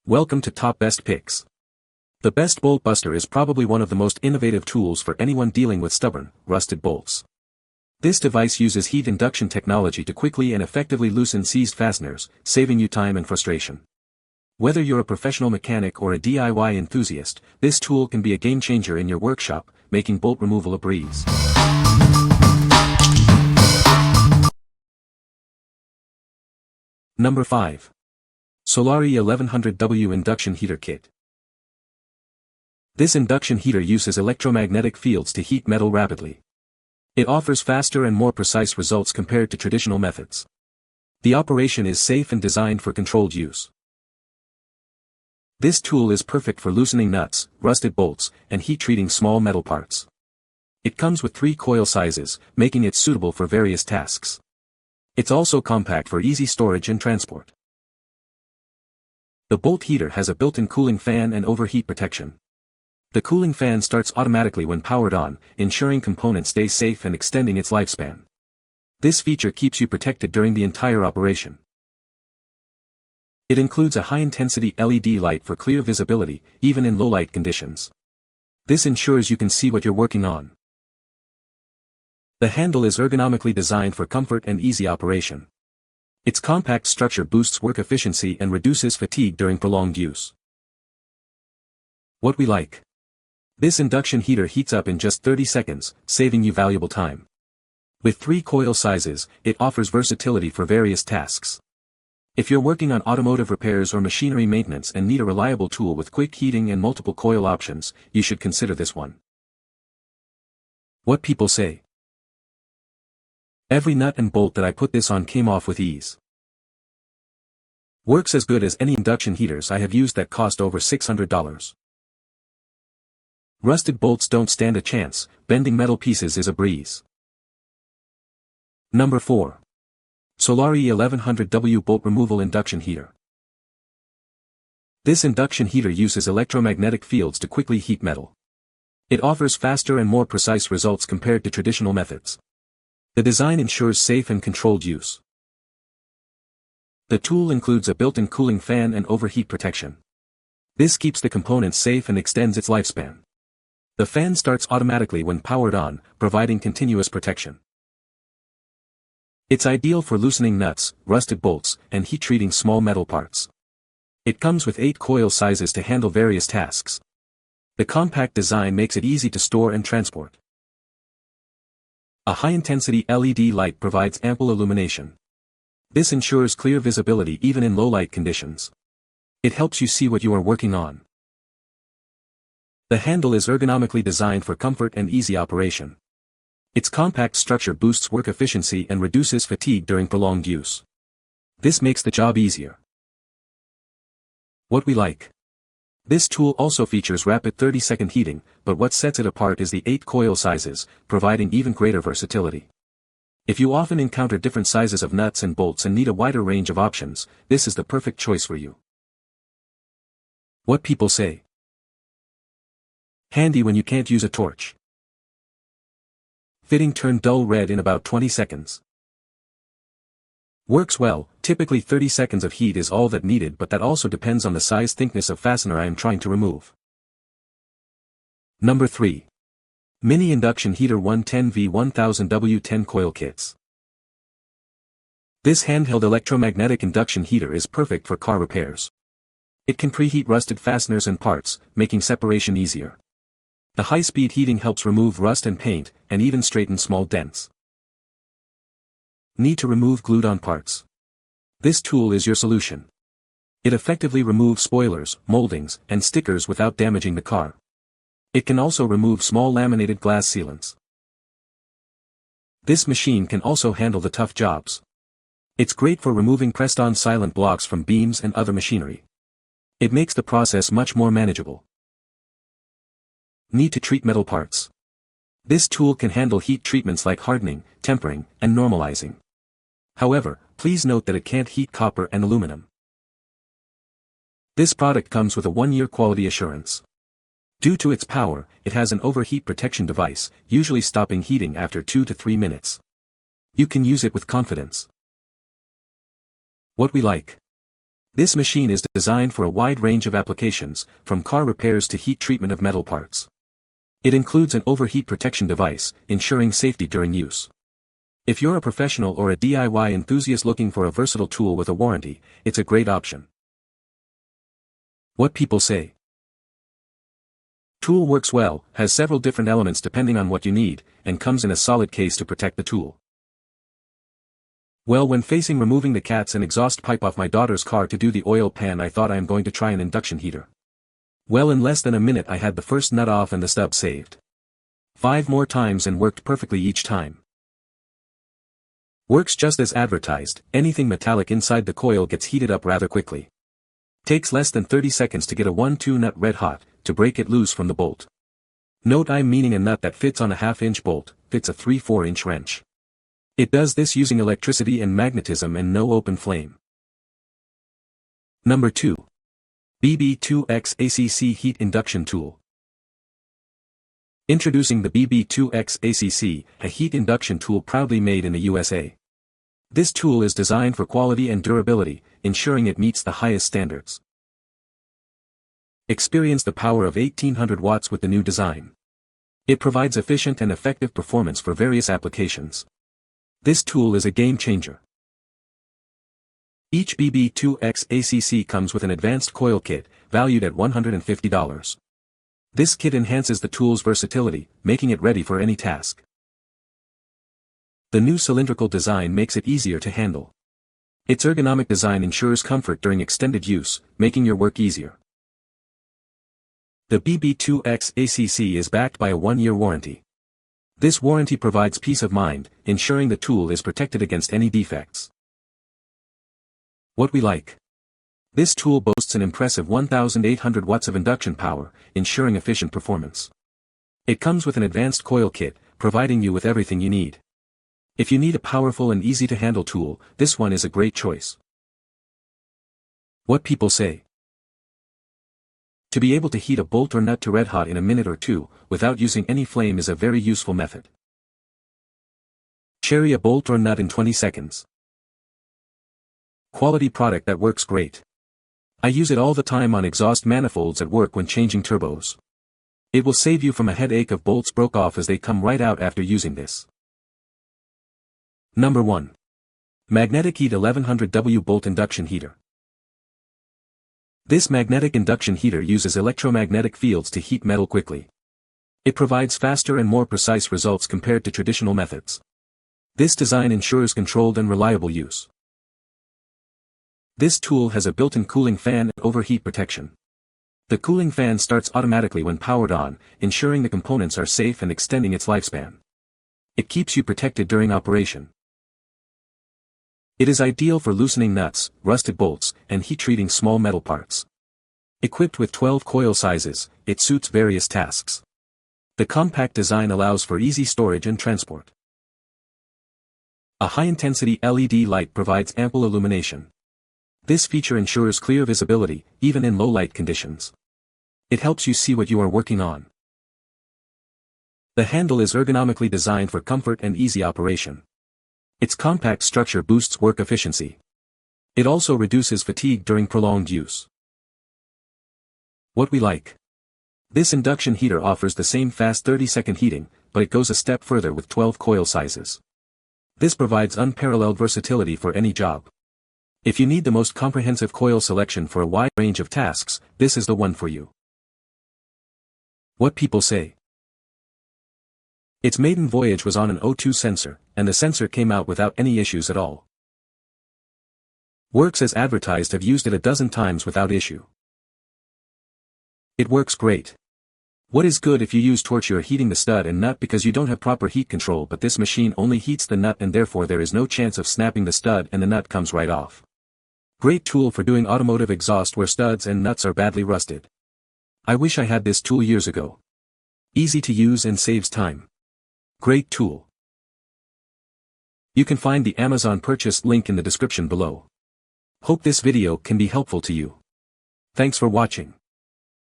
Welcome to Top Best Picks. The Best Bolt Buster is probably one of the most innovative tools for anyone dealing with stubborn, rusted bolts. This device uses heat induction technology to quickly and effectively loosen seized fasteners, saving you time and frustration. Whether you're a professional mechanic or a DIY enthusiast, this tool can be a game changer in your workshop, making bolt removal a breeze. Number 5. Solary 1100W Induction Heater Kit. This induction heater uses electromagnetic fields to heat metal rapidly. It offers faster and more precise results compared to traditional methods. The operation is safe and designed for controlled use. This tool is perfect for loosening nuts, rusted bolts, and heat-treating small metal parts. It comes with 3 coil sizes, making it suitable for various tasks. It's also compact for easy storage and transport. The bolt heater has a built-in cooling fan and overheat protection. The cooling fan starts automatically when powered on, ensuring components stay safe and extending its lifespan. This feature keeps you protected during the entire operation. It includes a high-intensity LED light for clear visibility, even in low-light conditions. This ensures you can see what you're working on. The handle is ergonomically designed for comfort and easy operation. Its compact structure boosts work efficiency and reduces fatigue during prolonged use. What we like. This induction heater heats up in just 30 seconds, saving you valuable time. With 3 coil sizes, it offers versatility for various tasks. If you're working on automotive repairs or machinery maintenance and need a reliable tool with quick heating and multiple coil options, you should consider this one. What people say. Every nut and bolt that I put this on came off with ease. Works as good as any induction heaters I have used that cost over $600. Rusted bolts don't stand a chance, bending metal pieces is a breeze. Number 4. Solary 1100W Bolt Removal Induction Heater. This induction heater uses electromagnetic fields to quickly heat metal. It offers faster and more precise results compared to traditional methods. The design ensures safe and controlled use. The tool includes a built-in cooling fan and overheat protection. This keeps the components safe and extends its lifespan. The fan starts automatically when powered on, providing continuous protection. It's ideal for loosening nuts, rusted bolts, and heat-treating small metal parts. It comes with 8 coil sizes to handle various tasks. The compact design makes it easy to store and transport. A high-intensity LED light provides ample illumination. This ensures clear visibility even in low-light conditions. It helps you see what you are working on. The handle is ergonomically designed for comfort and easy operation. Its compact structure boosts work efficiency and reduces fatigue during prolonged use. This makes the job easier. What we like. This tool also features rapid 30-second heating, but what sets it apart is the 8 coil sizes, providing even greater versatility. If you often encounter different sizes of nuts and bolts and need a wider range of options, this is the perfect choice for you. What people say. Handy when you can't use a torch. Fitting turned dull red in about 20 seconds. Works well, typically 30 seconds of heat is all that needed, but that also depends on the size thickness of fastener I am trying to remove. Number 3. Mini Induction Heater 110V 1000W 10 Coil Kits. This handheld electromagnetic induction heater is perfect for car repairs. It can preheat rusted fasteners and parts, making separation easier. The high-speed heating helps remove rust and paint, and even straighten small dents. Need to remove glued-on parts. This tool is your solution. It effectively removes spoilers, moldings, and stickers without damaging the car. It can also remove small laminated glass sealants. This machine can also handle the tough jobs. It's great for removing pressed-on silent blocks from beams and other machinery. It makes the process much more manageable. Need to treat metal parts. This tool can handle heat treatments like hardening, tempering, and normalizing. However, please note that it can't heat copper and aluminum. This product comes with a 1-year quality assurance. Due to its power, it has an overheat protection device, usually stopping heating after 2 to 3 minutes. You can use it with confidence. What we like. This machine is designed for a wide range of applications, from car repairs to heat treatment of metal parts. It includes an overheat protection device, ensuring safety during use. If you're a professional or a DIY enthusiast looking for a versatile tool with a warranty, it's a great option. What people say. Tool works well, has several different elements depending on what you need, and comes in a solid case to protect the tool. Well, when facing removing the cats and exhaust pipe off my daughter's car to do the oil pan, I thought I am going to try an induction heater. Well, in less than a minute I had the first nut off and the stub saved. 5 more times and worked perfectly each time. Works just as advertised. Anything metallic inside the coil gets heated up rather quickly. Takes less than 30 seconds to get a 1-2 nut red hot, to break it loose from the bolt. Note I'm meaning a nut that fits on a 1/2 inch bolt, fits a 3/4 inch wrench. It does this using electricity and magnetism and no open flame. Number 2. BB2X ACC Heat Induction Tool. Introducing the BB2X ACC, a heat induction tool proudly made in the USA. This tool is designed for quality and durability, ensuring it meets the highest standards. Experience the power of 1800 watts with the new design. It provides efficient and effective performance for various applications. This tool is a game changer. Each BB2X ACC comes with an advanced coil kit, valued at $150. This kit enhances the tool's versatility, making it ready for any task. The new cylindrical design makes it easier to handle. Its ergonomic design ensures comfort during extended use, making your work easier. The BB2X ACC is backed by a 1-year warranty. This warranty provides peace of mind, ensuring the tool is protected against any defects. What we like. This tool boasts an impressive 1,800 watts of induction power, ensuring efficient performance. It comes with an advanced coil kit, providing you with everything you need. If you need a powerful and easy-to-handle tool, this one is a great choice. What people say. To be able to heat a bolt or nut to red hot in a minute or two, without using any flame is a very useful method. Cherry a bolt or nut in 20 seconds. Quality product that works great. I use it all the time on exhaust manifolds at work when changing turbos. It will save you from a headache of bolts broke off as they come right out after using this. Number 1. Magneticheat 1100W Bolt Induction Heater. This magnetic induction heater uses electromagnetic fields to heat metal quickly. It provides faster and more precise results compared to traditional methods. This design ensures controlled and reliable use. This tool has a built-in cooling fan and overheat protection. The cooling fan starts automatically when powered on, ensuring the components are safe and extending its lifespan. It keeps you protected during operation. It is ideal for loosening nuts, rusted bolts, and heat-treating small metal parts. Equipped with 12 coil sizes, it suits various tasks. The compact design allows for easy storage and transport. A high-intensity LED light provides ample illumination. This feature ensures clear visibility, even in low-light conditions. It helps you see what you are working on. The handle is ergonomically designed for comfort and easy operation. Its compact structure boosts work efficiency. It also reduces fatigue during prolonged use. What we like. This induction heater offers the same fast 30-second heating, but it goes a step further with 12 coil sizes. This provides unparalleled versatility for any job. If you need the most comprehensive coil selection for a wide range of tasks, this is the one for you. What people say. Its maiden voyage was on an O2 sensor, and the sensor came out without any issues at all. Works as advertised. Have used it a dozen times without issue. It works great. What is good if you use torch, you're heating the stud and nut because you don't have proper heat control, but this machine only heats the nut and therefore there is no chance of snapping the stud and the nut comes right off. Great tool for doing automotive exhaust where studs and nuts are badly rusted. I wish I had this tool years ago. Easy to use and saves time. Great tool. You can find the Amazon purchase link in the description below. Hope this video can be helpful to you. Thanks for watching.